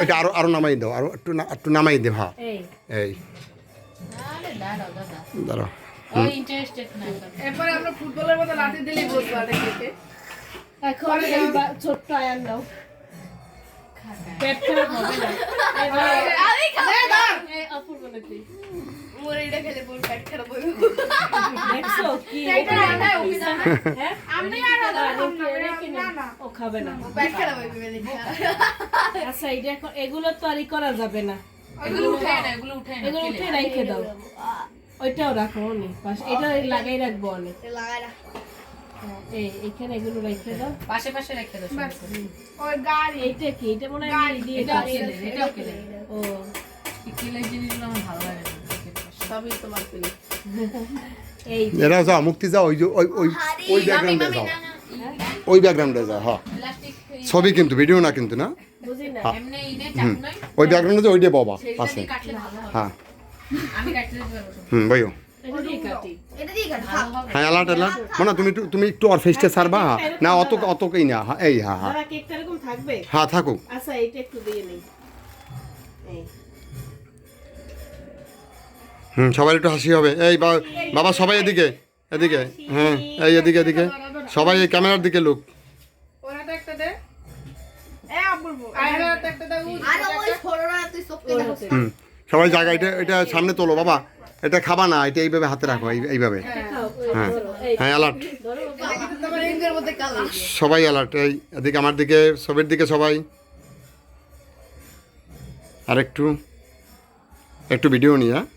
এটা আরো নামাই দাও, আরো একটু নামাই দে। হ্যাঁ এই দাঁড়াও। এরপরে আমরা ফুটবলের মতো লাথি দিলেই বসবো দেখে। এখন ছোট্ট আয়ান দাও। পেট খারাপ হবে না। আরে খাবে এই অপূর্ব নাকি মোরেটা খেলে পুরো পেট খারাপ হবে। দেখছো কি এটা না ওকে না। হ্যাঁ আমি আর না না ও খাবে না, পেট খারাপ হবে বলে। আচ্ছা এটা এখন এগুলো তো আর করা যাবে না। এগুলো উঠে রেখে দাও। ওইটাও রাখো নি পাশে, এটা লাগাই রাখবো অনেক লাগাই রাখ। এই এখানে এগুলো রেখে দাও, পাশে পাশে রেখে দাও। ওই গাড়ি এইটা কি, এটা মনে হয় দিয়ে দাও। এটাও কেলে। ও এই কেলে জিনিসগুলো আমার ভালো লাগে না, সবই তোমার পেলে। এই এরা যাও মুক্তি যাও, ওই যে ওই ব্যাকগ্রাউন্ডে যাও, ওই ব্যাকগ্রাউন্ডে যাও। হ্যাঁ ছবি কিন্তু ভিডিও না কিন্তু না, বুঝি না এমনি ইনে চাপ নাই। ওই ব্যাকগ্রাউন্ডে ওইটা বাবা পাশে। হ্যাঁ আমি কাটতে দিতে পারবো। ভাইও এটা দিয়ে কাটি, এটা দিয়ে কাটি। হ্যাঁ অ্যালার্ট মানে তুমি একটু আর ফেসটা ছাড়বা না, অতকেই না। এই হ্যাঁ হ্যাঁ ধরা কেকটা এরকম থাকবে। হ্যাঁ থাকুক। আচ্ছা এটা একটু দিয়ে নেই। এই সবাই একটু হাসি হবে। এই বাবা সবাই এদিকে এদিকে, হ্যাঁ এই এদিকে এদিকে সবাই এই ক্যামেরার দিকে লোক। ওরাটা একটা দে, এ বলবো আয়নাটা একটা দাও। আরে ওই ফটোটা তুই চোখতে দেখছ। সবাই জায়গা এটা সামনে তোলো বাবা, এটা খাবা না, এটা এইভাবে হাতে রাখো, এইভাবে। হ্যাঁ হ্যাঁ অ্যালার্ট সবাই, অ্যালার্ট। এই এদিকে আমার দিকে, ছবির দিকে সবাই। আর একটু ভিডিও নিয়ে।